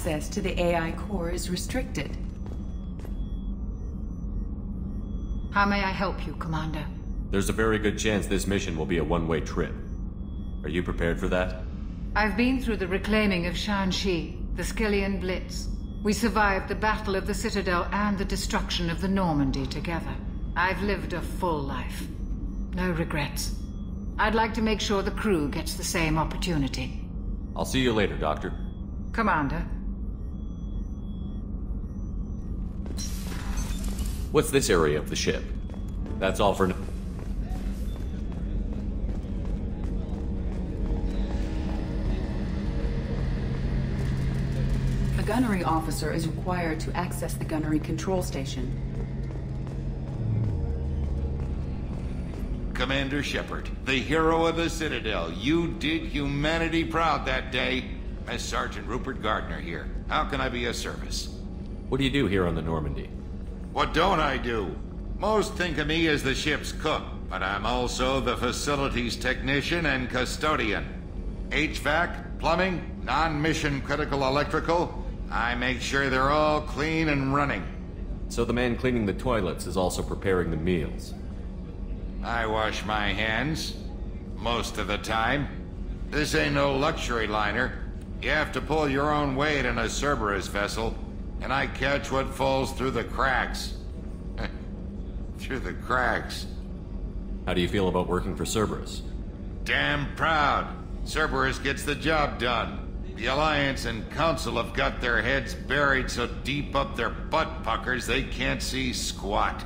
access to the AI core is restricted. How may I help you, Commander? There's a very good chance this mission will be a one-way trip. Are you prepared for that? I've been through the reclaiming of Shanxi, the Skillian Blitz. We survived the Battle of the Citadel and the destruction of the Normandy together. I've lived a full life. No regrets. I'd like to make sure the crew gets the same opportunity. I'll see you later, Doctor. Commander. What's this area of the ship? That's all for now. A gunnery officer is required to access the gunnery control station. Commander Shepard, the hero of the Citadel. You did humanity proud that day. As Sergeant Rupert Gardner here. How can I be of service? What do you do here on the Normandy? What don't I do? Most think of me as the ship's cook, but I'm also the facilities technician and custodian. HVAC, plumbing, non-mission critical electrical. I make sure they're all clean and running. So the man cleaning the toilets is also preparing the meals. I wash my hands. Most of the time. This ain't no luxury liner. You have to pull your own weight in a Cerberus vessel, and I catch what falls through the cracks. Through the cracks. How do you feel about working for Cerberus? Damn proud. Cerberus gets the job done. The Alliance and Council have got their heads buried so deep up their butt puckers they can't see squat.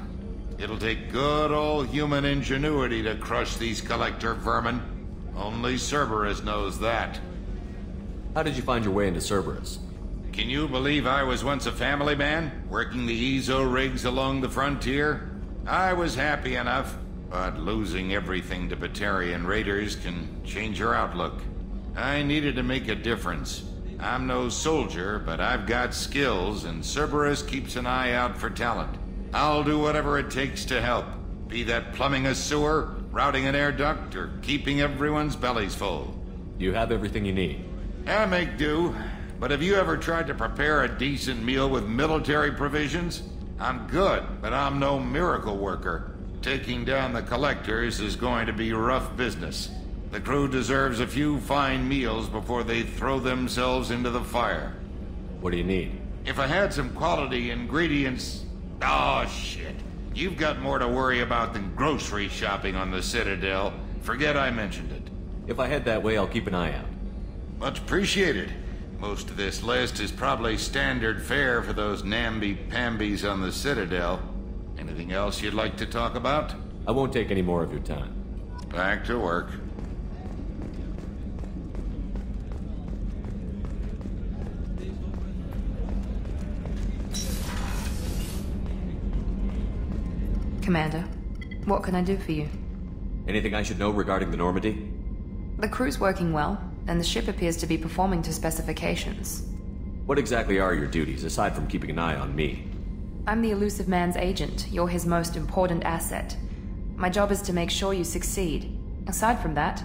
It'll take good old human ingenuity to crush these collector vermin. Only Cerberus knows that. How did you find your way into Cerberus? Can you believe I was once a family man, working the EZO rigs along the frontier? I was happy enough, but losing everything to Batarian raiders can change your outlook. I needed to make a difference. I'm no soldier, but I've got skills, and Cerberus keeps an eye out for talent. I'll do whatever it takes to help, be that plumbing a sewer, routing an air duct, or keeping everyone's bellies full. You have everything you need. I make do, but have you ever tried to prepare a decent meal with military provisions? I'm good, but I'm no miracle worker. Taking down the collectors is going to be rough business. The crew deserves a few fine meals before they throw themselves into the fire. What do you need? If I had some quality ingredients... Oh, shit. You've got more to worry about than grocery shopping on the Citadel. Forget I mentioned it. If I head that way, I'll keep an eye out. Much appreciated. Most of this list is probably standard fare for those namby-pambies on the Citadel. Anything else you'd like to talk about? I won't take any more of your time. Back to work. Commander, what can I do for you? Anything I should know regarding the Normandy? The crew's working well, and the ship appears to be performing to specifications. What exactly are your duties, aside from keeping an eye on me? I'm the Elusive Man's agent. You're his most important asset. My job is to make sure you succeed. Aside from that,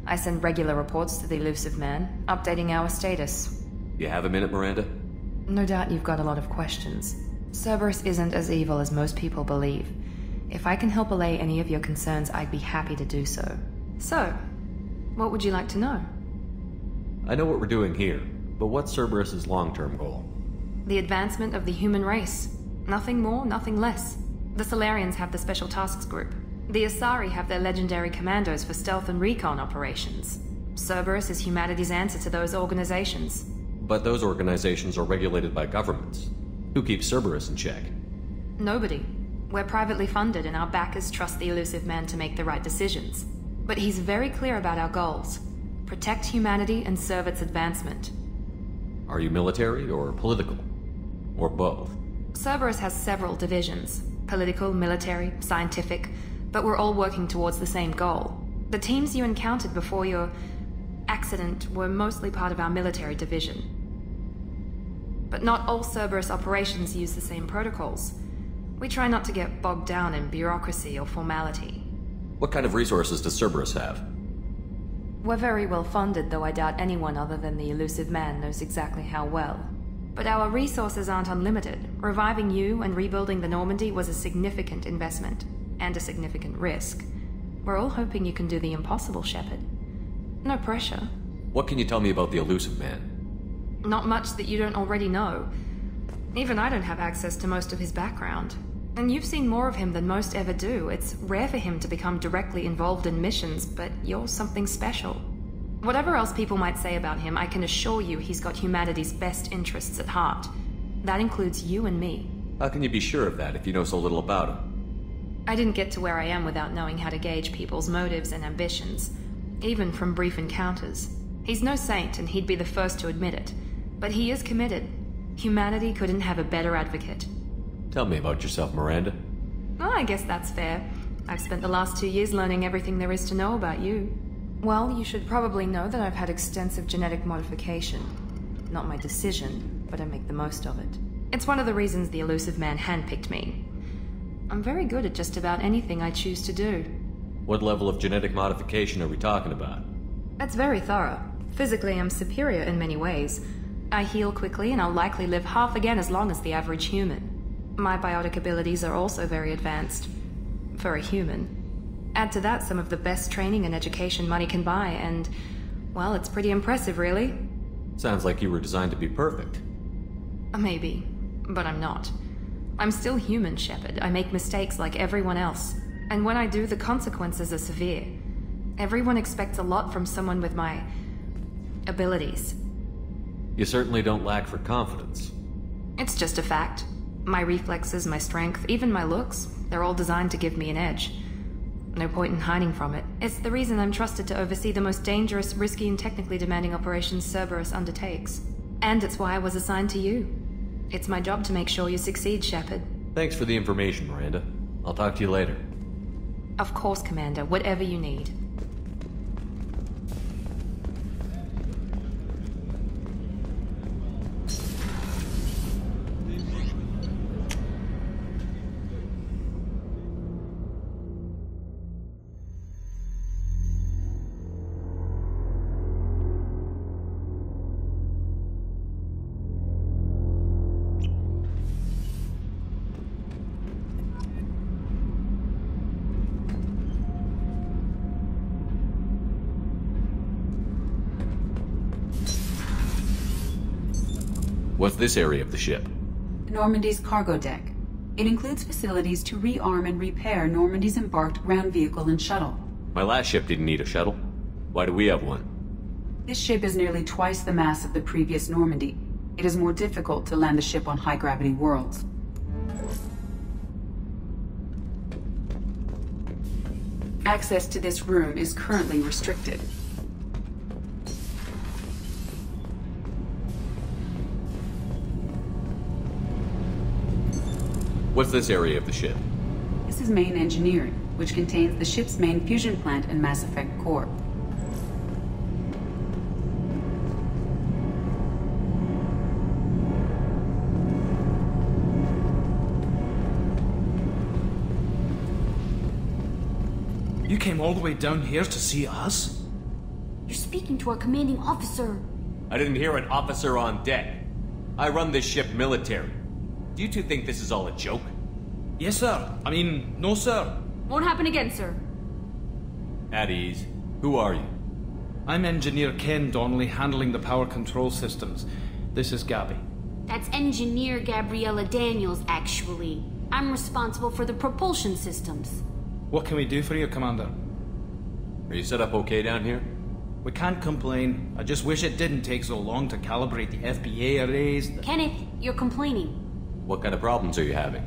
I send regular reports to the Elusive Man, updating our status. You have a minute, Miranda? No doubt you've got a lot of questions. Cerberus isn't as evil as most people believe. If I can help allay any of your concerns, I'd be happy to do so. So, what would you like to know? I know what we're doing here, but what's Cerberus's long-term goal? The advancement of the human race. Nothing more, nothing less. The Solarians have the Special Tasks Group. The Asari have their legendary commandos for stealth and recon operations. Cerberus is humanity's answer to those organizations. But those organizations are regulated by governments. Who keeps Cerberus in check? Nobody. We're privately funded and our backers trust the Elusive Man to make the right decisions. But he's very clear about our goals. Protect humanity and serve its advancement. Are you military or political? Or both? Cerberus has several divisions. Political, military, scientific, but we're all working towards the same goal. The teams you encountered before your accident were mostly part of our military division. But not all Cerberus operations use the same protocols. We try not to get bogged down in bureaucracy or formality. What kind of resources does Cerberus have? We're very well funded, though I doubt anyone other than the Elusive Man knows exactly how well. But our resources aren't unlimited. Reviving you and rebuilding the Normandy was a significant investment, and a significant risk. We're all hoping you can do the impossible, Shepard. No pressure. What can you tell me about the Illusive Man? Not much that you don't already know. Even I don't have access to most of his background. And you've seen more of him than most ever do. It's rare for him to become directly involved in missions, but you're something special. Whatever else people might say about him, I can assure you he's got humanity's best interests at heart. That includes you and me. How can you be sure of that if you know so little about him? I didn't get to where I am without knowing how to gauge people's motives and ambitions, even from brief encounters. He's no saint, and he'd be the first to admit it. But he is committed. Humanity couldn't have a better advocate. Tell me about yourself, Miranda. Oh, I guess that's fair. I've spent the last 2 years learning everything there is to know about you. Well, you should probably know that I've had extensive genetic modification. Not my decision, but I make the most of it. It's one of the reasons the Illusive Man handpicked me. I'm very good at just about anything I choose to do. What level of genetic modification are we talking about? That's very thorough. Physically, I'm superior in many ways. I heal quickly, and I'll likely live half again as long as the average human. My biotic abilities are also very advanced. For a human. Add to that some of the best training and education money can buy, and, well, it's pretty impressive, really. Sounds like you were designed to be perfect. Maybe, but I'm not. I'm still human, Shepard. I make mistakes like everyone else. And when I do, the consequences are severe. Everyone expects a lot from someone with my abilities. You certainly don't lack for confidence. It's just a fact. My reflexes, my strength, even my looks, they're all designed to give me an edge. No point in hiding from it. It's the reason I'm trusted to oversee the most dangerous, risky, and technically demanding operations Cerberus undertakes. And it's why I was assigned to you. It's my job to make sure you succeed, Shepard. Thanks for the information, Miranda. I'll talk to you later. Of course, Commander. Whatever you need. What's this area of the ship? Normandy's cargo deck. It includes facilities to rearm and repair Normandy's embarked ground vehicle and shuttle. My last ship didn't need a shuttle. Why do we have one? This ship is nearly twice the mass of the previous Normandy. It is more difficult to land the ship on high-gravity worlds. Access to this room is currently restricted. What's this area of the ship? This is main engineering, which contains the ship's main fusion plant and Mass Effect core. You came all the way down here to see us? You're speaking to our commanding officer. I didn't hear an officer on deck. I run this ship military. Do you two think this is all a joke? Yes, sir. I mean, no, sir. Won't happen again, sir. At ease. Who are you? I'm Engineer Ken Donnelly, handling the power control systems. This is Gabby. That's Engineer Gabriella Daniels, actually. I'm responsible for the propulsion systems. What can we do for you, Commander? Are you set up okay down here? We can't complain. I just wish it didn't take so long to calibrate the FBA arrays. Kenneth, you're complaining. What kind of problems are you having?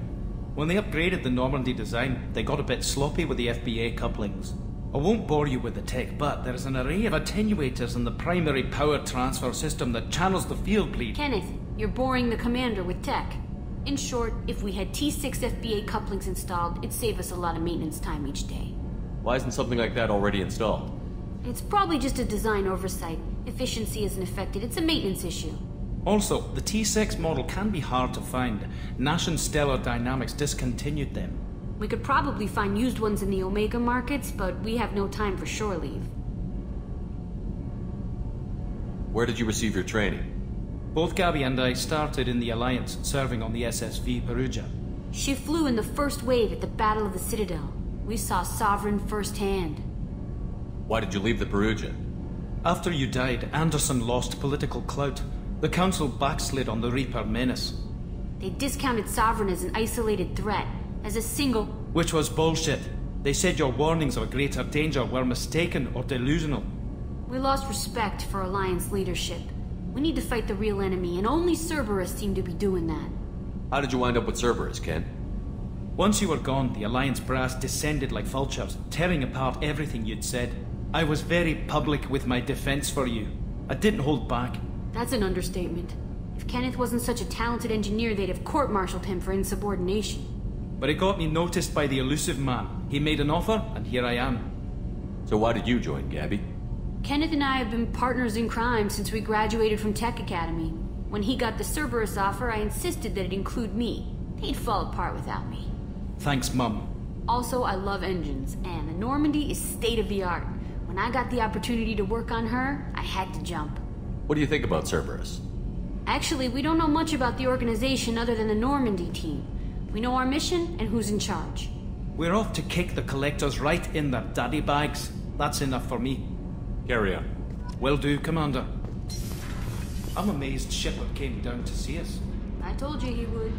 When they upgraded the Normandy design, they got a bit sloppy with the FBA couplings. I won't bore you with the tech, but there's an array of attenuators in the primary power transfer system that channels the field bleed. Kenneth, you're boring the commander with tech. In short, if we had T6 FBA couplings installed, it'd save us a lot of maintenance time each day. Why isn't something like that already installed? It's probably just a design oversight. Efficiency isn't affected, it's a maintenance issue. Also, the T6 model can be hard to find. Nash and Stellar Dynamics discontinued them. We could probably find used ones in the Omega markets, but we have no time for shore leave. Where did you receive your training? Both Gabby and I started in the Alliance, serving on the SSV Perugia. She flew in the first wave at the Battle of the Citadel. We saw Sovereign firsthand. Why did you leave the Perugia? After you died, Anderson lost political clout. The Council backslid on the Reaper menace. They discounted Sovereign as an isolated threat, as a single... Which was bullshit. They said your warnings of a greater danger were mistaken or delusional. We lost respect for Alliance leadership. We need to fight the real enemy, and only Cerberus seemed to be doing that. How did you wind up with Cerberus, Ken? Once you were gone, the Alliance brass descended like vultures, tearing apart everything you'd said. I was very public with my defense for you. I didn't hold back. That's an understatement. If Kenneth wasn't such a talented engineer, they'd have court-martialed him for insubordination. But it got me noticed by the elusive man. He made an offer, and here I am. So why did you join, Gabby? Kenneth and I have been partners in crime since we graduated from Tech Academy. When he got the Cerberus offer, I insisted that it include me. He'd fall apart without me. Thanks, Mum. Also, I love engines, and the Normandy is state-of-the-art. When I got the opportunity to work on her, I had to jump. What do you think about Cerberus? Actually, we don't know much about the organization other than the Normandy team. We know our mission and who's in charge. We're off to kick the Collectors right in their daddy bags. That's enough for me. Carry on. Will do, Commander. I'm amazed Shepard came down to see us. I told you he would.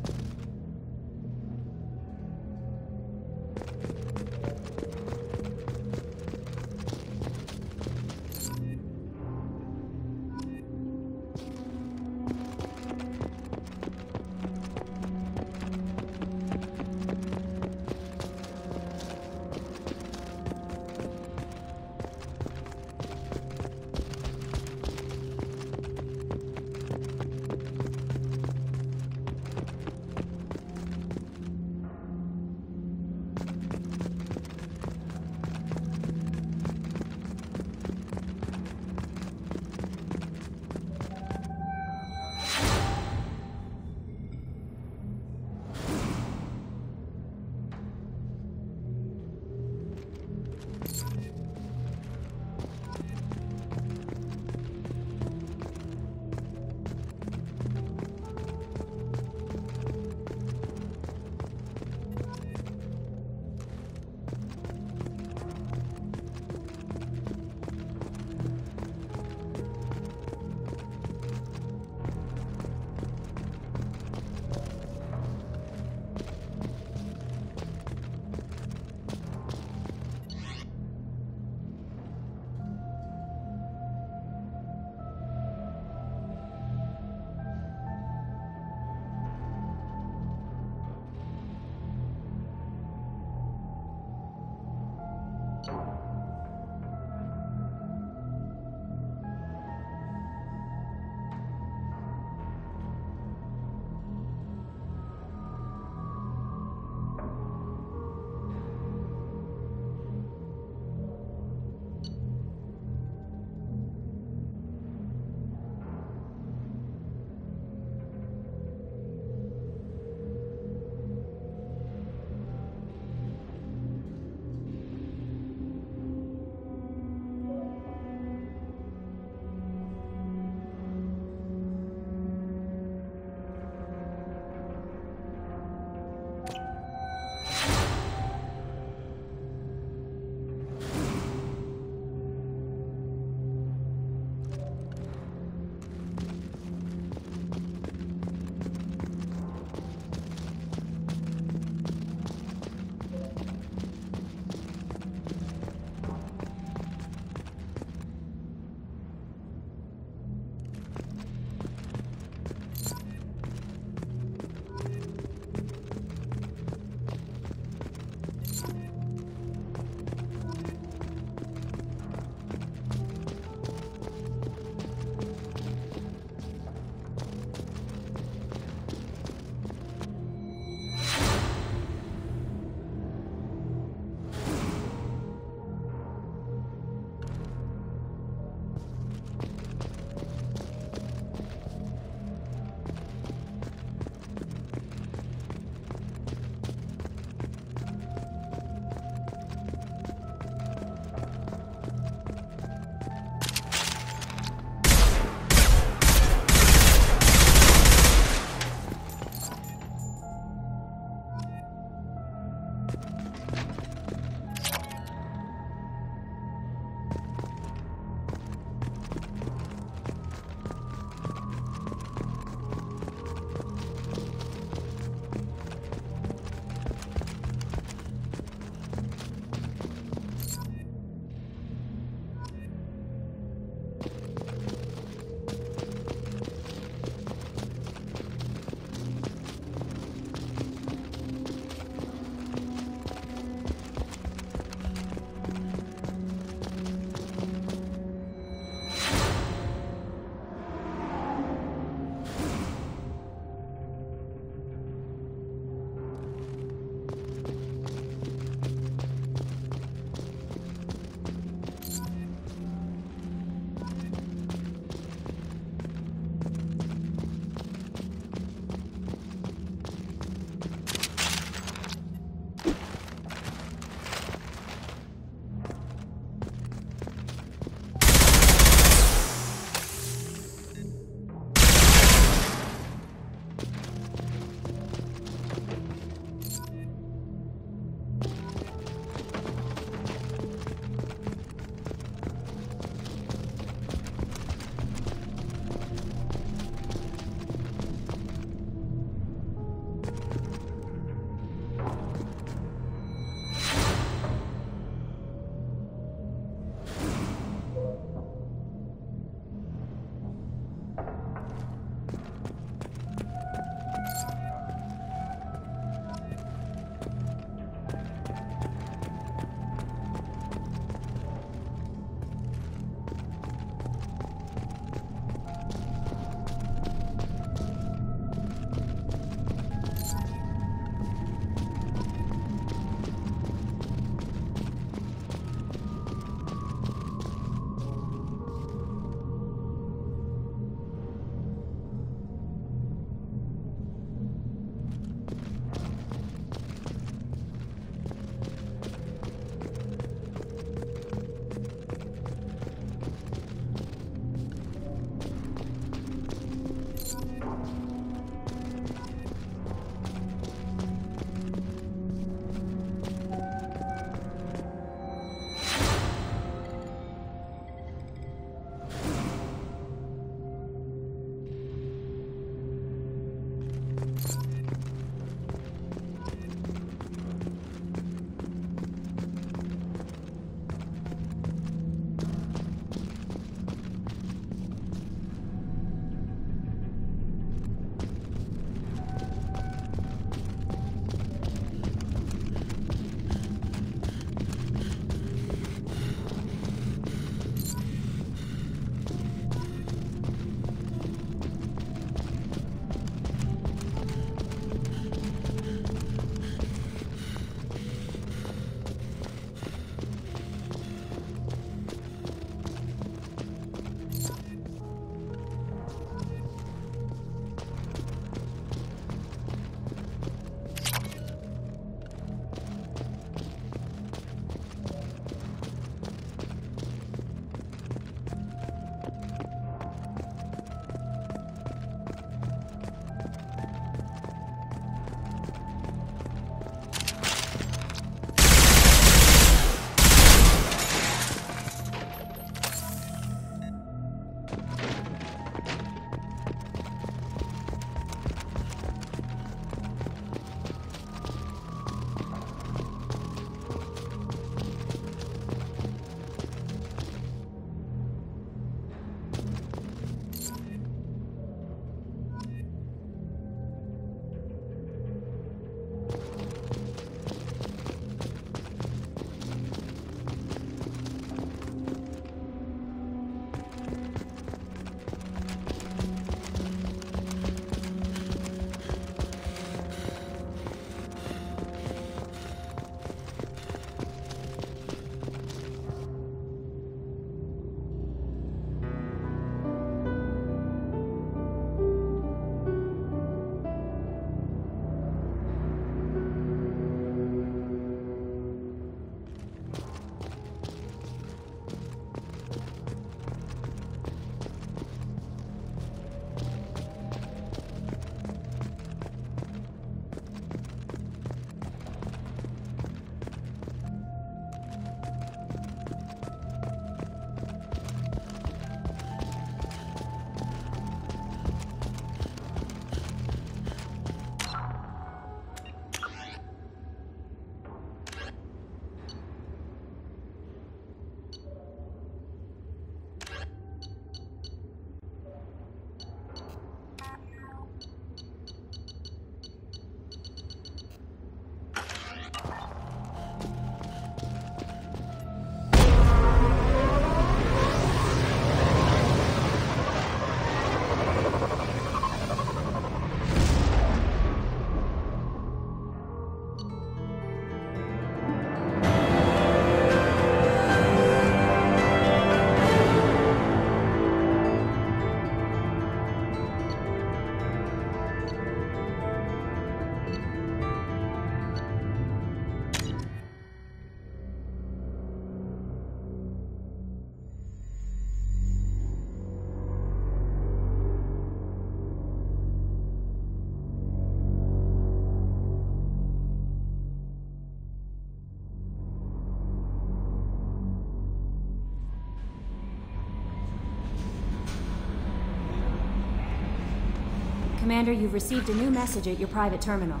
Commander, you've received a new message at your private terminal.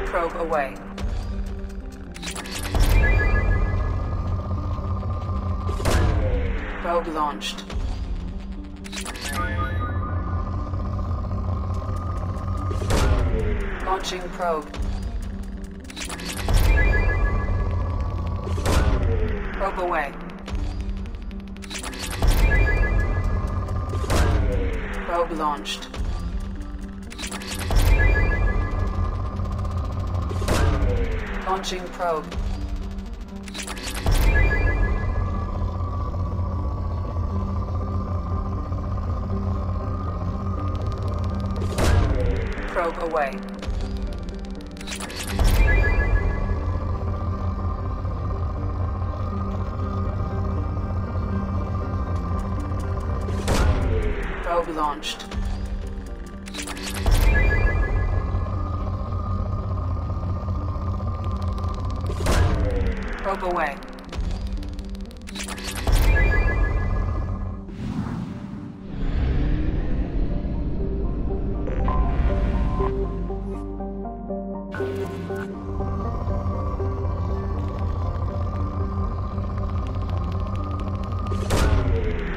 Probe away. Probe launched. Launching probe. Probe away. Probe launched. Launching probe. Probe away. Probe launched. Probe away.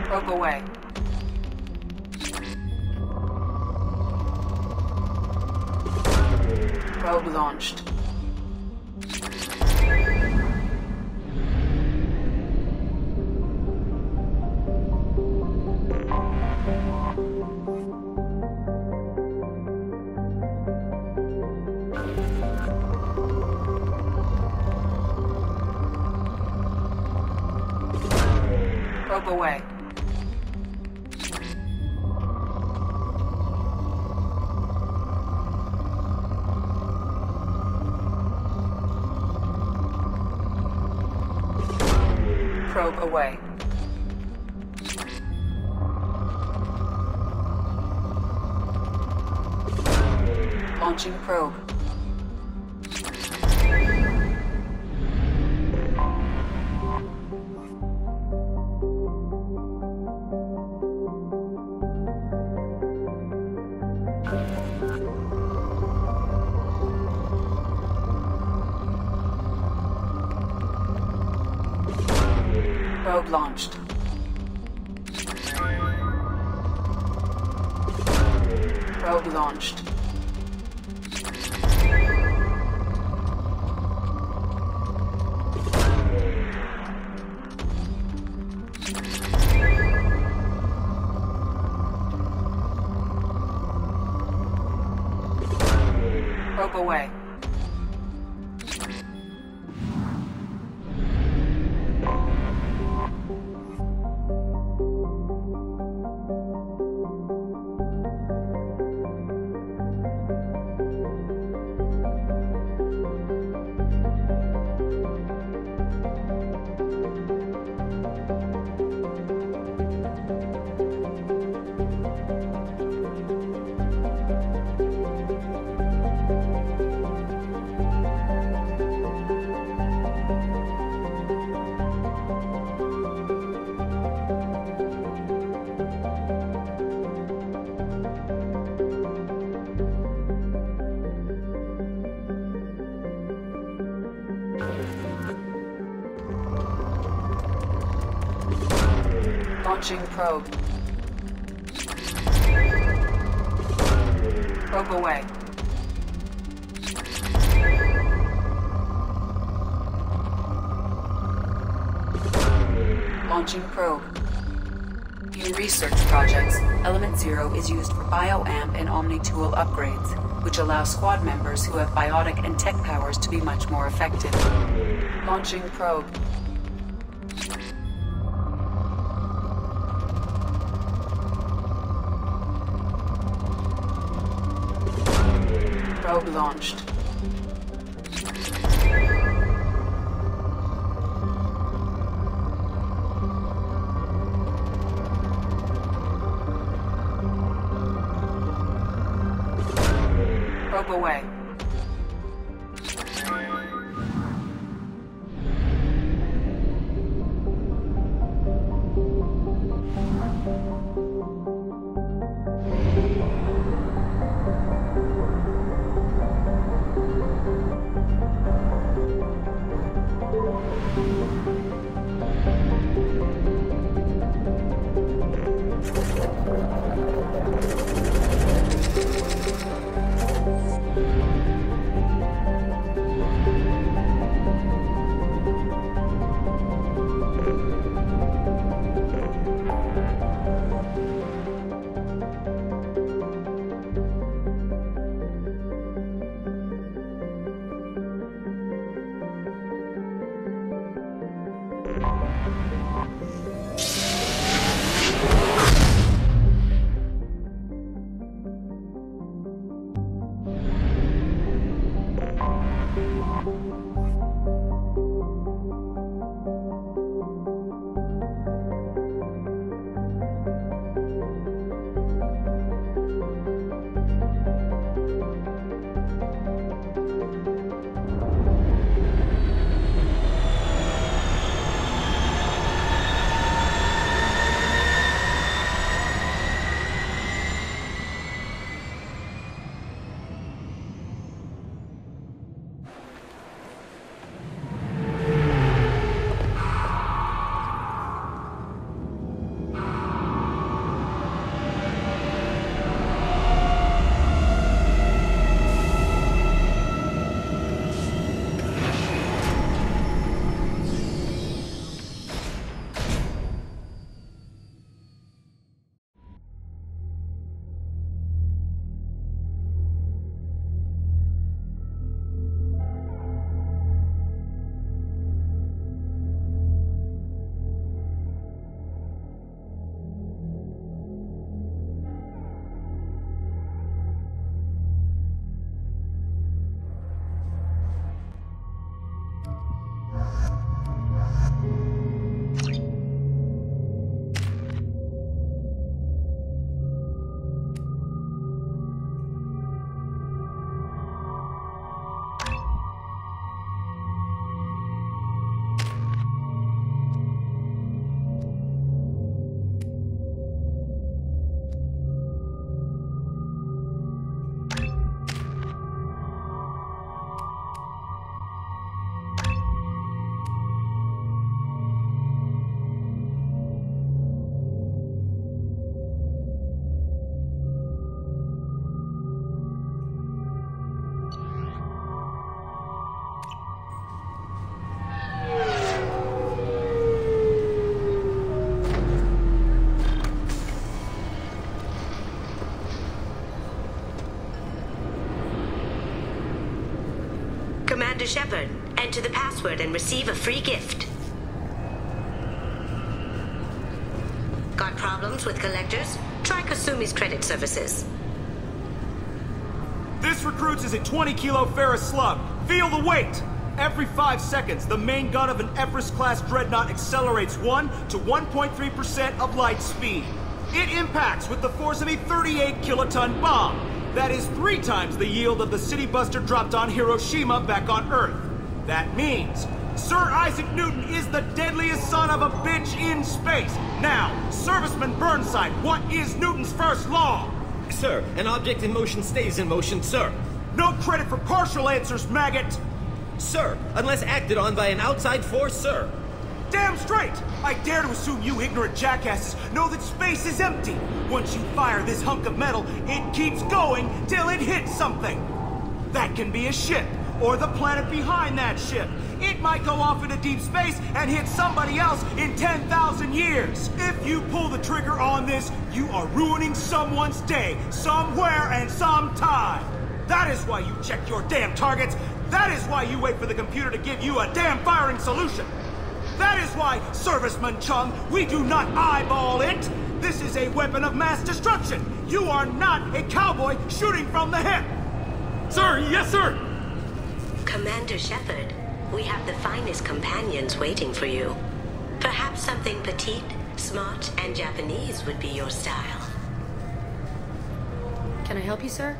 Probe away. Probe launched. Probe away. Probe away. Launching probe. Probe launched. Probe launched. Probe away. Launching probe. Probe away. Launching probe. In research projects, Element Zero is used for bioamp and Omni-tool upgrades, which allow squad members who have biotic and tech powers to be much more effective. Launching probe. Probe launched. Probe away. Commander Shepard, enter the password and receive a free gift. Got problems with collectors? Try Kasumi's credit services. This recruits is a 20 kilo ferrous slug. Feel the weight! Every 5 seconds, the main gun of an Everest-class dreadnought accelerates 1 to 1.3% of light speed. It impacts with the force of a 38 kiloton bomb. That is 3 times the yield of the city buster dropped on Hiroshima back on Earth. That means Sir Isaac Newton is the deadliest son of a bitch in space. Now, Serviceman Burnside, what is Newton's first law? Sir, an object in motion stays in motion, sir. No credit for partial answers, maggot! Sir, unless acted on by an outside force, sir. Damn straight! I dare to assume you ignorant jackasses know that space is empty. Once you fire this hunk of metal, it keeps going till it hits something. That can be a ship, or the planet behind that ship. It might go off into deep space and hit somebody else in 10,000 years. If you pull the trigger on this, you are ruining someone's day, somewhere and sometime. That is why you check your damn targets. That is why you wait for the computer to give you a damn firing solution. That is why, Serviceman Chung, we do not eyeball it! This is a weapon of mass destruction! You are not a cowboy shooting from the hip! Sir, yes, sir! Commander Shepard, we have the finest companions waiting for you. Perhaps something petite, smart, and Japanese would be your style. Can I help you, sir?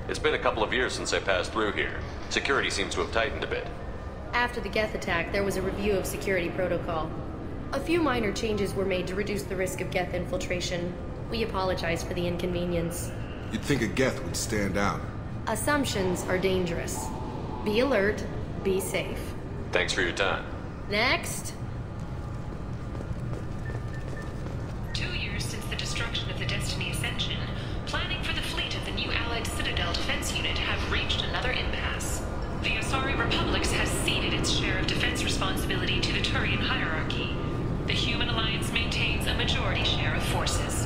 It's been a couple of years since I passed through here. Security seems to have tightened a bit. After the Geth attack, there was a review of security protocol. A few minor changes were made to reduce the risk of Geth infiltration. We apologize for the inconvenience. You'd think a Geth would stand out. Assumptions are dangerous. Be alert, be safe. Thanks for your time. Next. 2 years since the destruction of the Destiny Ascension, planning for the fleet of the new Allied Citadel Defense Unit have reached another impasse. The Asari Republics has ceded its share of defense responsibility to the Turian hierarchy. The Human Alliance maintains a majority share of forces.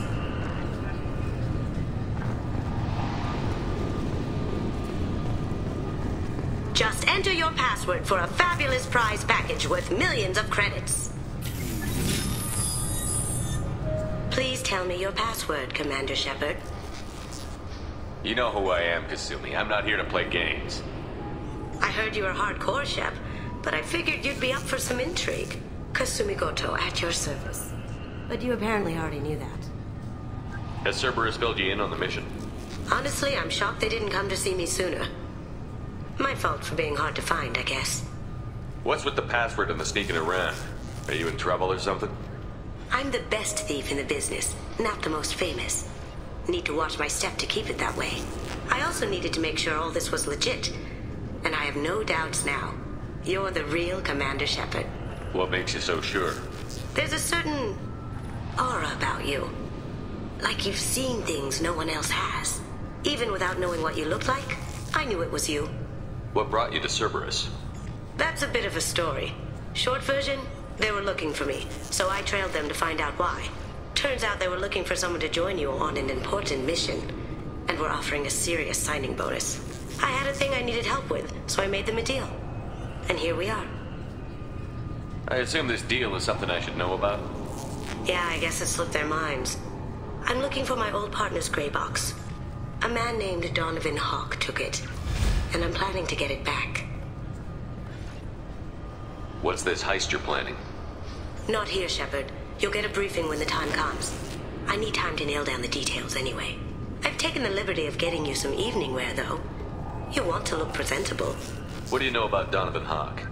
Just enter your password for a fabulous prize package worth millions of credits. Please tell me your password, Commander Shepard. You know who I am, Kasumi. I'm not here to play games. I heard you were hardcore, Shep, but I figured you'd be up for some intrigue. Kasumi Goto, at your service. But you apparently already knew that. Has Cerberus filled you in on the mission? Honestly, I'm shocked they didn't come to see me sooner. My fault for being hard to find, I guess. What's with the password and the sneaking around? Are you in trouble or something? I'm the best thief in the business, not the most famous. Need to watch my step to keep it that way. I also needed to make sure all this was legit. And I have no doubts now. You're the real Commander Shepard. What makes you so sure? There's a certain aura about you. Like you've seen things no one else has. Even without knowing what you looked like, I knew it was you. What brought you to Cerberus? That's a bit of a story. Short version, they were looking for me, so I trailed them to find out why. Turns out they were looking for someone to join you on an important mission, and were offering a serious signing bonus. I had a thing I needed help with, so I made them a deal. And here we are. I assume this deal is something I should know about? Yeah, I guess it slipped their minds. I'm looking for my old partner's gray box. A man named Donovan Hawk took it, and I'm planning to get it back. What's this heist you're planning? Not here, Shepard. You'll get a briefing when the time comes. I need time to nail down the details anyway. I've taken the liberty of getting you some evening wear, though. You want to look presentable. What do you know about Donovan Hawk?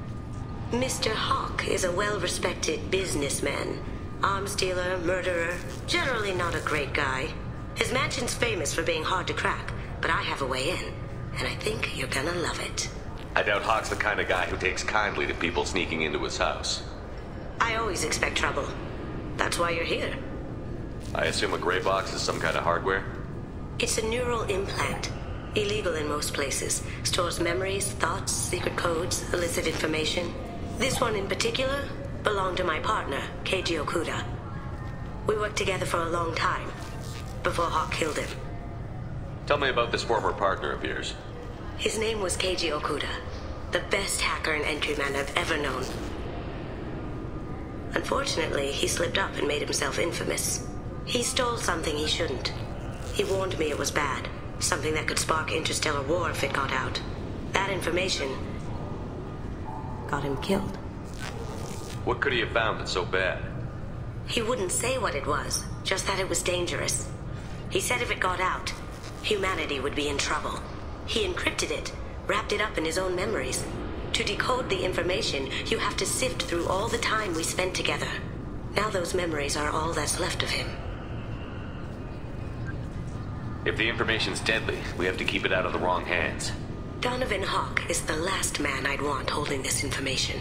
Mr. Hawk is a well-respected businessman. Arms dealer, murderer, generally not a great guy. His mansion's famous for being hard to crack, but I have a way in, and I think you're gonna love it. I doubt Hawk's the kind of guy who takes kindly to people sneaking into his house. I always expect trouble. That's why you're here. I assume a gray box is some kind of hardware? It's a neural implant. Illegal in most places. Stores memories, thoughts, secret codes, illicit information. This one in particular belonged to my partner, Keiji Okuda. We worked together for a long time, before Hawk killed him. Tell me about this former partner of yours. His name was Keiji Okuda, the best hacker and entryman I've ever known. Unfortunately, he slipped up and made himself infamous. He stole something he shouldn't. He warned me it was bad, something that could spark interstellar war if it got out. That information got him killed. What could he have found that's so bad? He wouldn't say what it was, just that it was dangerous. He said if it got out, humanity would be in trouble. He encrypted it, wrapped it up in his own memories. To decode the information, you have to sift through all the time we spent together. Now those memories are all that's left of him. If the information's deadly, we have to keep it out of the wrong hands. Donovan Hawk is the last man I'd want holding this information.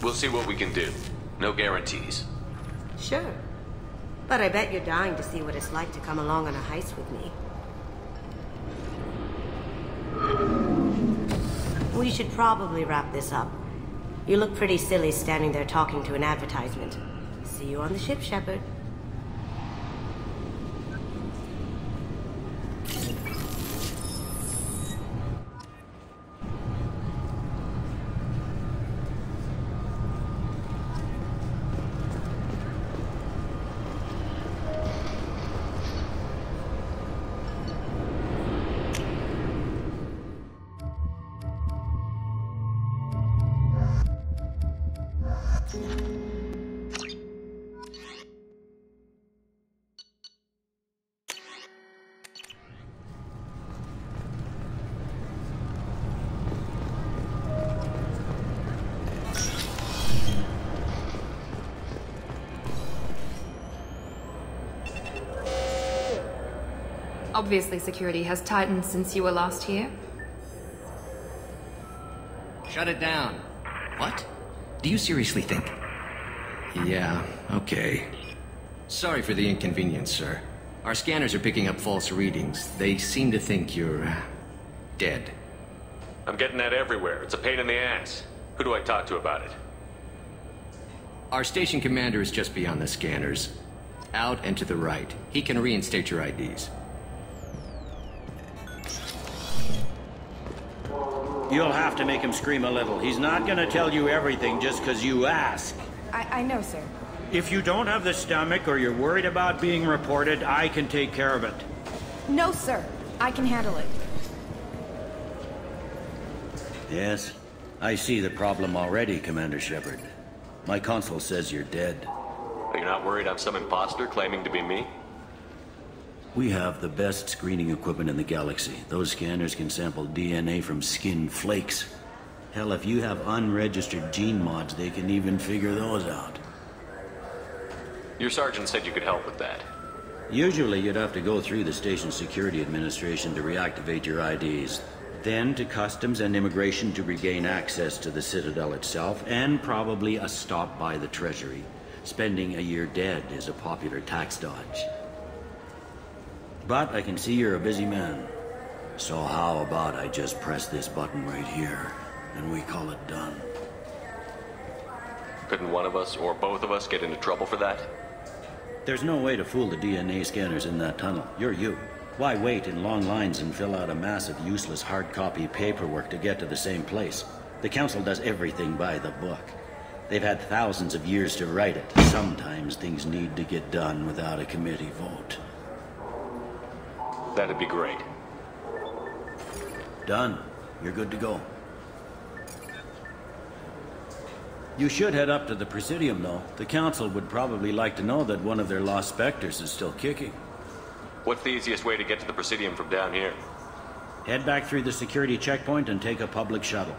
We'll see what we can do. No guarantees. Sure. But I bet you're dying to see what it's like to come along on a heist with me. We should probably wrap this up. You look pretty silly standing there talking to an advertisement. See you on the ship, Shepard. Obviously, security has tightened since you were last here. Shut it down. What? Do you seriously think? Yeah, okay. Sorry for the inconvenience, sir. Our scanners are picking up false readings. They seem to think you're... dead. I'm getting that everywhere. It's a pain in the ass. Who do I talk to about it? Our station commander is just beyond the scanners. Out and to the right. He can reinstate your IDs. You'll have to make him scream a little. He's not gonna tell you everything just because you ask. I know, sir. If you don't have the stomach or you're worried about being reported, I can take care of it. No, sir. I can handle it. Yes, I see the problem already, Commander Shepard. My console says you're dead. Are you not worried I'm some imposter claiming to be me? We have the best screening equipment in the galaxy. Those scanners can sample DNA from skin flakes. Hell, if you have unregistered gene mods, they can even figure those out. Your sergeant said you could help with that. Usually you'd have to go through the station security administration to reactivate your IDs. Then to customs and immigration to regain access to the Citadel itself, and probably a stop by the Treasury. Spending a year dead is a popular tax dodge. But I can see you're a busy man. So how about I just press this button right here, and we call it done? Couldn't one of us, or both of us, get into trouble for that? There's no way to fool the DNA scanners in that tunnel. You're you. Why wait in long lines and fill out a massive useless hard copy paperwork to get to the same place? The Council does everything by the book. They've had thousands of years to write it. Sometimes things need to get done without a committee vote. That'd be great. Done. You're good to go. You should head up to the Presidium, though. The Council would probably like to know that one of their lost Spectres is still kicking. What's the easiest way to get to the Presidium from down here? Head back through the security checkpoint and take a public shuttle.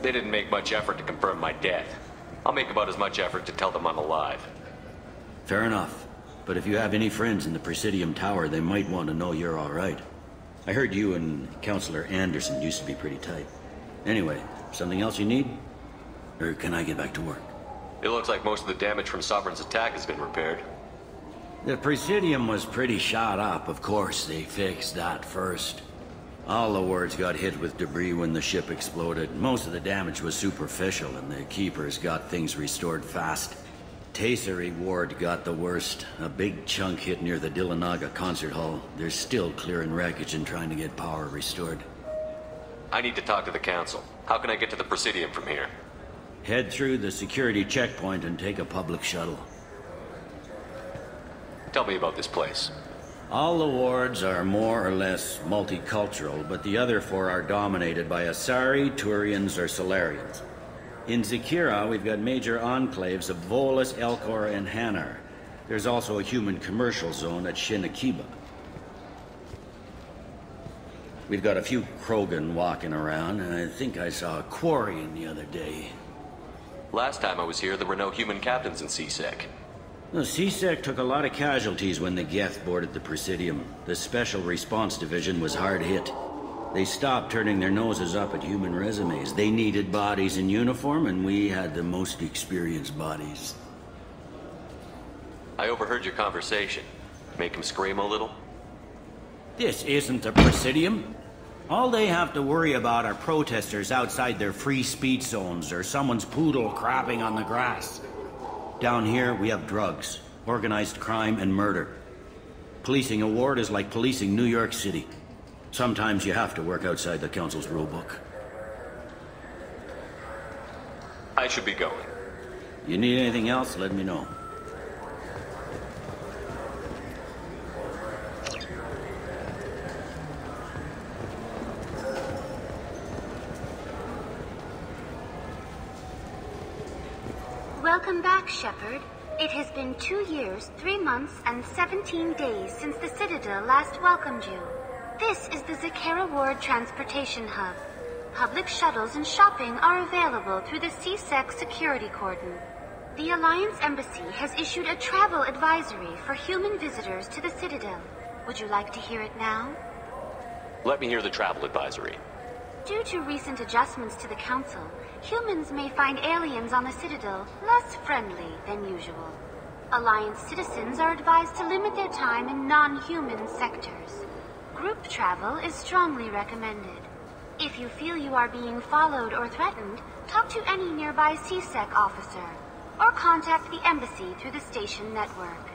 They didn't make much effort to confirm my death. I'll make about as much effort to tell them I'm alive. Fair enough. But if you have any friends in the Presidium Tower, they might want to know you're all right. I heard you and Counselor Anderson used to be pretty tight. Anyway, something else you need? Or can I get back to work? It looks like most of the damage from Sovereign's attack has been repaired. The Presidium was pretty shot up. Of course, they fixed that first. All the wards got hit with debris when the ship exploded. Most of the damage was superficial, and the Keepers got things restored fast. Tasery Ward got the worst. A big chunk hit near the Dillanaga concert hall. They're still clearing wreckage and trying to get power restored. I need to talk to the Council. How can I get to the Presidium from here? Head through the security checkpoint and take a public shuttle. Tell me about this place. All the wards are more or less multicultural, but the other four are dominated by Asari, Turians, or Solarians. In Zakira, we've got major enclaves of Volus, Elcor, and Hanar. There's also a human commercial zone at Shinakiba. We've got a few Krogan walking around, and I think I saw a Quarian the other day. Last time I was here, there were no human captains in C-Sec. The C-Sec took a lot of casualties when the Geth boarded the Presidium. The Special Response Division was hard hit. They stopped turning their noses up at human resumes. They needed bodies in uniform, and we had the most experienced bodies. I overheard your conversation. Make him scream a little? This isn't the Presidium. All they have to worry about are protesters outside their free speech zones or someone's poodle crapping on the grass. Down here, we have drugs, organized crime, and murder. Policing a ward is like policing New York City. Sometimes you have to work outside the Council's rulebook. I should be going. You need anything else, let me know. Welcome back, Shepard. It has been 2 years, 3 months, and 17 days since the Citadel last welcomed you. This is the Zakera Ward Transportation Hub. Public shuttles and shopping are available through the C-Sec security cordon. The Alliance Embassy has issued a travel advisory for human visitors to the Citadel. Would you like to hear it now? Let me hear the travel advisory. Due to recent adjustments to the Council, humans may find aliens on the Citadel less friendly than usual. Alliance citizens are advised to limit their time in non-human sectors. Group travel is strongly recommended. If you feel you are being followed or threatened, talk to any nearby C-Sec officer, or contact the Embassy through the station network.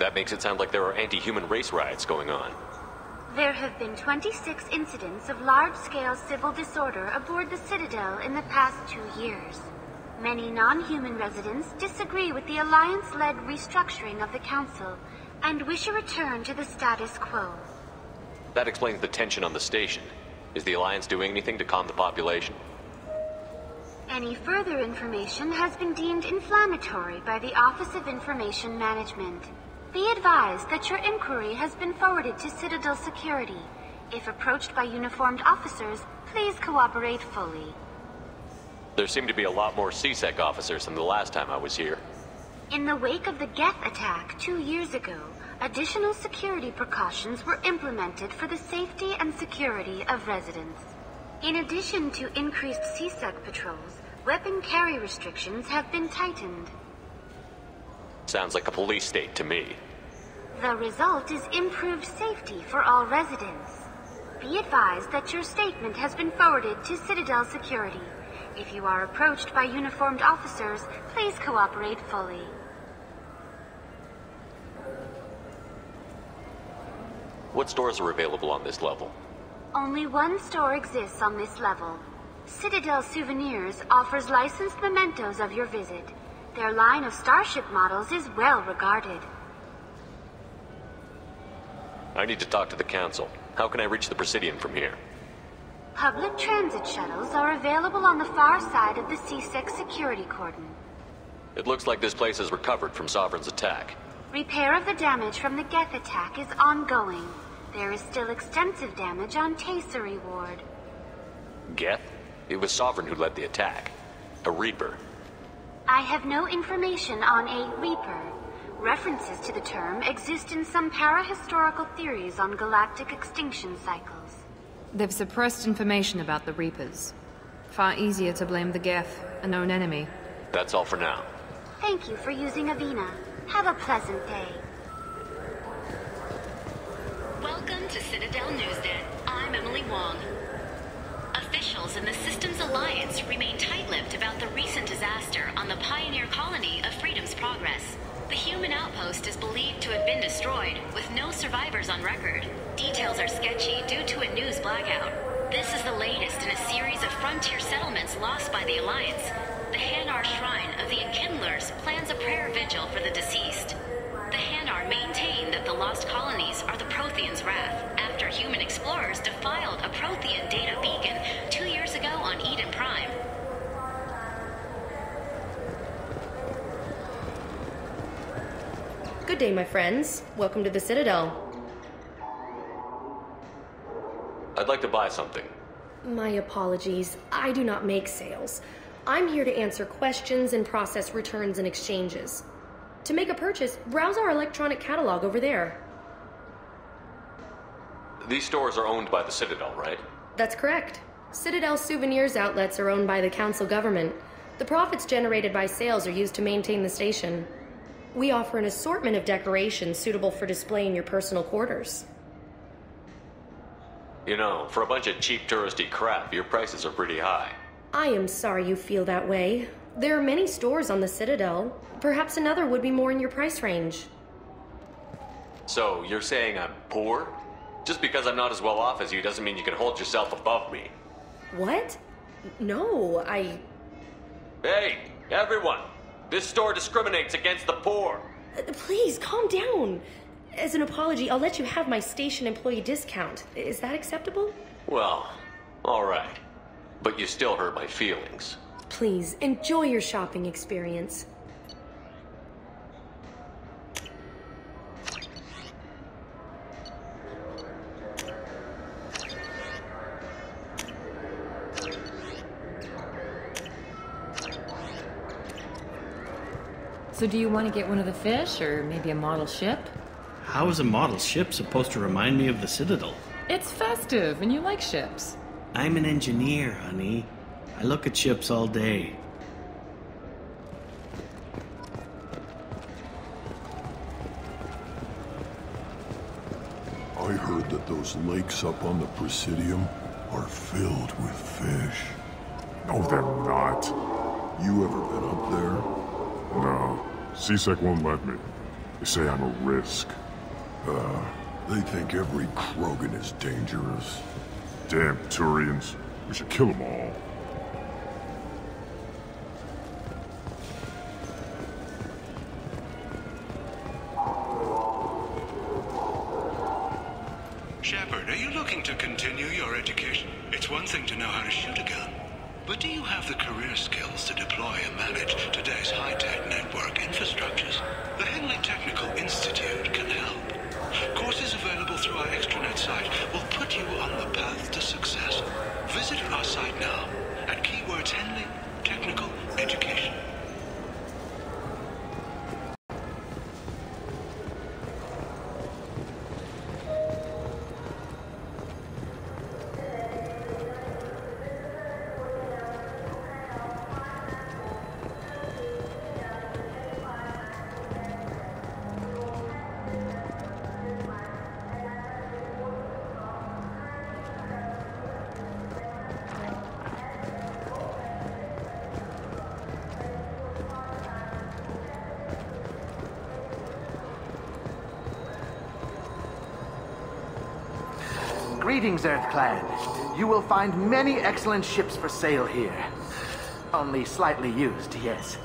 That makes it sound like there are anti-human race riots going on. There have been 26 incidents of large-scale civil disorder aboard the Citadel in the past 2 years. Many non-human residents disagree with the Alliance-led restructuring of the Council and wish a return to the status quo. That explains the tension on the station. Is the Alliance doing anything to calm the population? Any further information has been deemed inflammatory by the Office of Information Management. Be advised that your inquiry has been forwarded to Citadel Security. If approached by uniformed officers, please cooperate fully. There seem to be a lot more C-Sec officers than the last time I was here. In the wake of the Geth attack 2 years ago, additional security precautions were implemented for the safety and security of residents. In addition to increased C-Sec patrols, weapon carry restrictions have been tightened. Sounds like a police state to me. The result is improved safety for all residents. Be advised that your statement has been forwarded to Citadel Security. If you are approached by uniformed officers, please cooperate fully. What stores are available on this level? Only one store exists on this level. Citadel Souvenirs offers licensed mementos of your visit. Their line of starship models is well regarded. I need to talk to the Council. How can I reach the Presidium from here? Public transit shuttles are available on the far side of the C-Sec security cordon. It looks like this place has recovered from Sovereign's attack. Repair of the damage from the Geth attack is ongoing. There is still extensive damage on Tasery Ward. Geth? It was Sovereign who led the attack. A Reaper. I have no information on a Reaper. References to the term exist in some para-historical theories on galactic extinction cycles. They've suppressed information about the Reapers. Far easier to blame the Geth, a known enemy. That's all for now. Thank you for using Avina. Have a pleasant day. Welcome to Citadel Newsnet. I'm Emily Wong. Officials in the Systems Alliance remain tight-lipped about the recent disaster on the pioneer colony of Freedom's Progress. The human outpost is believed to have been destroyed, with no survivors on record. Details are sketchy due to a news blackout. This is the latest in a series of frontier settlements lost by the Alliance. The Hanar Shrine of the Enkindlers plans a prayer vigil for the deceased. The Hanar maintain that the lost colonies are the Protheans' wrath, after human explorers defiled a Prothean data beacon 2 years ago on Eden Prime. Good day, my friends. Welcome to the Citadel. I'd like to buy something. My apologies. I do not make sales. I'm here to answer questions and process returns and exchanges. To make a purchase, browse our electronic catalog over there. These stores are owned by the Citadel, right? That's correct. Citadel Souvenirs outlets are owned by the Council government. The profits generated by sales are used to maintain the station. We offer an assortment of decorations suitable for display in your personal quarters. You know, for a bunch of cheap touristy crap, your prices are pretty high. I am sorry you feel that way. There are many stores on the Citadel. Perhaps another would be more in your price range. So, you're saying I'm poor? Just because I'm not as well off as you doesn't mean you can hold yourself above me. What? No, Hey, everyone! This store discriminates against the poor! Please, calm down. As an apology, I'll let you have my station employee discount. Is that acceptable? Well, alright. But you still hurt my feelings. Please, enjoy your shopping experience. So do you want to get one of the fish, or maybe a model ship? How is a model ship supposed to remind me of the Citadel? It's festive, and you like ships. I'm an engineer, honey. I look at ships all day. I heard that those lakes up on the Presidium are filled with fish. No, they're not. You ever been up there? No. C-Sec won't let me. They say I'm a risk. They think every Krogan is dangerous. Damn Turians. We should kill them all. Shepard, are you looking to continue your education? It's one thing to know how to shoot a gun, but do you have the career skills to deploy and manage today's high-tech network infrastructures? The Henley Technical Institute can help. Courses available through our extranet site will put you on the path to success. Visit our site now at keywords Henley Technical Education. Greetings, Earth-Clan. You will find many excellent ships for sale here. Only slightly used, yes.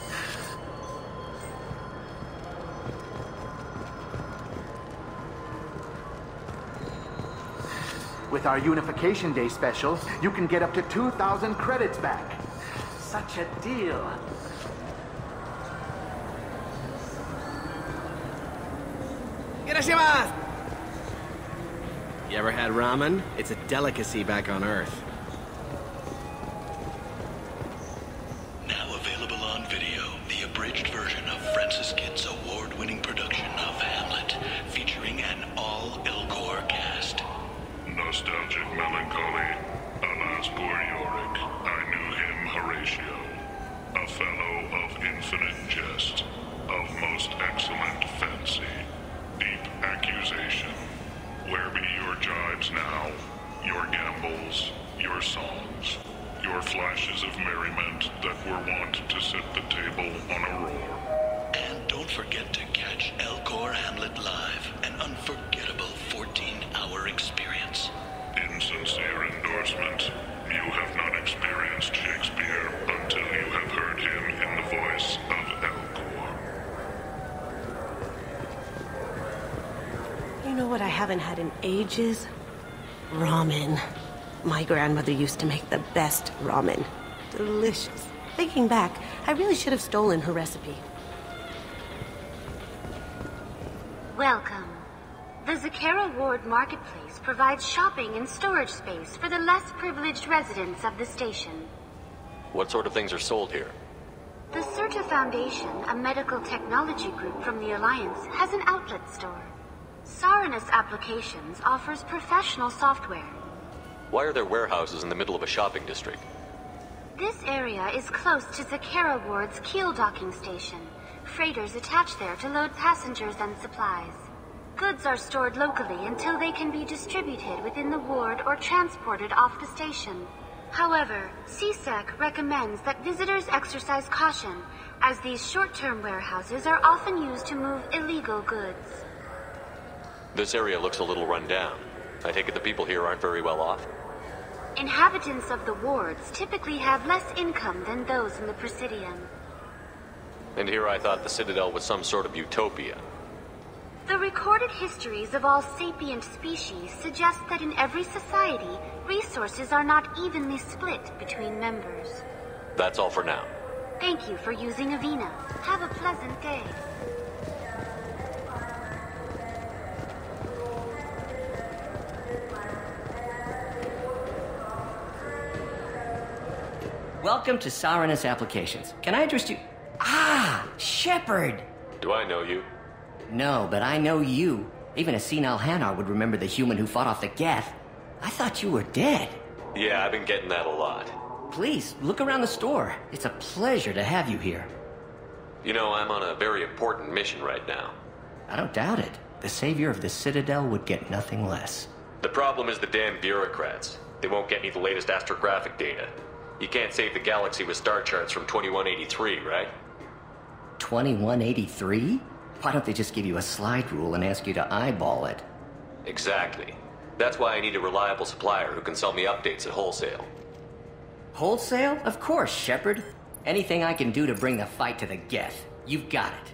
With our Unification Day special, you can get up to 2,000 credits back. Such a deal. Irashimasu! You ever had ramen? It's a delicacy back on Earth. Now available on video, the abridged version of Francis Kidd's award-winning production of Hamlet, featuring an all-Elcor cast. Nostalgic melancholy. Alas, poor Yorick. I knew him, Horatio. A fellow of infinite jest, of most excellent fancy, deep accusation. Where be your jibes now, your gambols, your songs, your flashes of merriment that were wont to set the table on a roar? And don't forget to catch Elcor Hamlet live, an unforgettable 14-hour experience. In sincere endorsement, you have not experienced Shakespeare until you have heard him in the voice of Elcor. You know what I haven't had in ages? Ramen. My grandmother used to make the best ramen. Delicious. Thinking back, I really should have stolen her recipe. Welcome. The Zakera Ward Marketplace provides shopping and storage space for the less privileged residents of the station. What sort of things are sold here? The Certa Foundation, a medical technology group from the Alliance, has an outlet store. Saranus Applications offers professional software. Why are there warehouses in the middle of a shopping district? This area is close to Zakera Ward's Keel docking station. Freighters attach there to load passengers and supplies. Goods are stored locally until they can be distributed within the ward or transported off the station. However, C-Sec recommends that visitors exercise caution, as these short-term warehouses are often used to move illegal goods. This area looks a little run down. I take it the people here aren't very well off? Inhabitants of the wards typically have less income than those in the Presidium. And here I thought the Citadel was some sort of utopia. The recorded histories of all sapient species suggest that in every society, resources are not evenly split between members. That's all for now. Thank you for using Avina. Have a pleasant day. Welcome to Saranus Applications. Can I interest you? Ah, Shepard! Do I know you? No, but I know you. Even a senile Hanar would remember the human who fought off the Geth. I thought you were dead. Yeah, I've been getting that a lot. Please, look around the store. It's a pleasure to have you here. You know, I'm on a very important mission right now. I don't doubt it. The savior of the Citadel would get nothing less. The problem is the damn bureaucrats. They won't get me the latest astrographic data. You can't save the galaxy with star charts from 2183, right? 2183? Why don't they just give you a slide rule and ask you to eyeball it? Exactly. That's why I need a reliable supplier who can sell me updates at wholesale. Wholesale? Of course, Shepard. Anything I can do to bring the fight to the Geth. You've got it.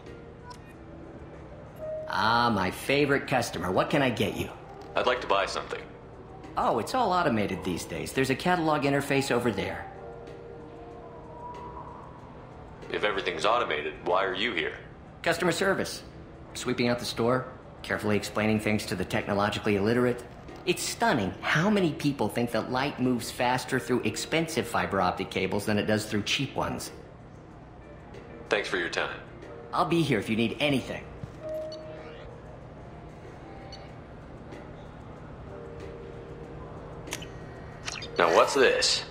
Ah, my favorite customer. What can I get you? I'd like to buy something. Oh, it's all automated these days. There's a catalog interface over there. If everything's automated, why are you here? Customer service. Sweeping out the store, carefully explaining things to the technologically illiterate. It's stunning how many people think that light moves faster through expensive fiber optic cables than it does through cheap ones. Thanks for your time. I'll be here if you need anything. Now what's this?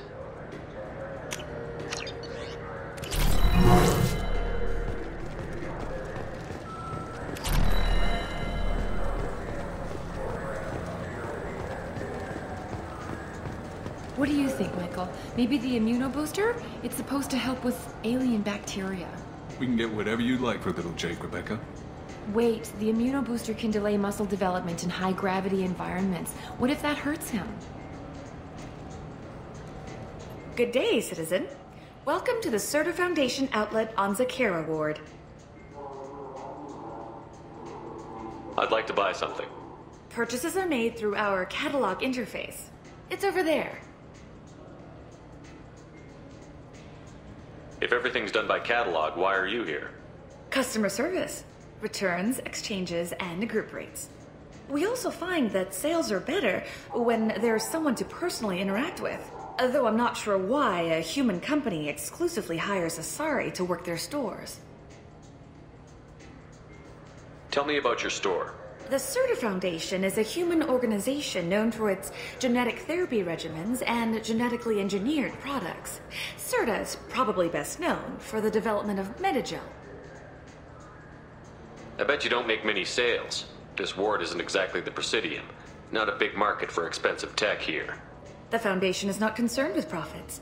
What do you think, Michael? Maybe the immunobooster? It's supposed to help with alien bacteria. We can get whatever you like for little Jake, Rebecca. Wait, the immunobooster can delay muscle development in high-gravity environments. What if that hurts him? Good day, citizen. Welcome to the Serta Foundation outlet on Zakera Ward. I'd like to buy something. Purchases are made through our catalog interface. It's over there. If everything's done by catalog, why are you here? Customer service. Returns, exchanges, and group rates. We also find that sales are better when there's someone to personally interact with. Though I'm not sure why a human company exclusively hires Asari to work their stores. Tell me about your store. The Serta Foundation is a human organization known for its genetic therapy regimens and genetically engineered products. Serta is probably best known for the development of Metagel. I bet you don't make many sales. This ward isn't exactly the Presidium. Not a big market for expensive tech here. The Foundation is not concerned with profits.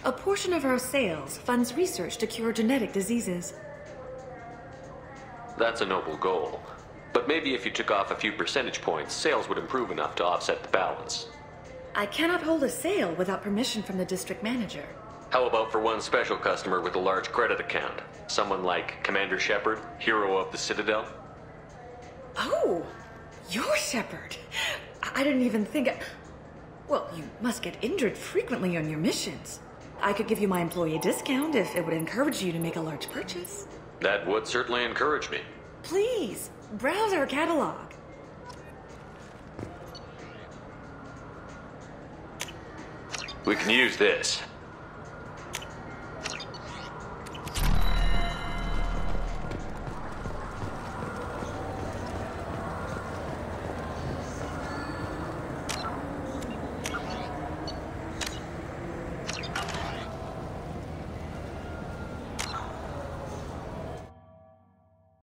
A portion of our sales funds research to cure genetic diseases. That's a noble goal. But maybe if you took off a few percentage points, sales would improve enough to offset the balance. I cannot hold a sale without permission from the district manager. How about for one special customer with a large credit account? Someone like Commander Shepard, hero of the Citadel? Oh, you're Shepard. I didn't even think... Well, you must get injured frequently on your missions. I could give you my employee discount if it would encourage you to make a large purchase. That would certainly encourage me. Please, browse our catalog. We can use this.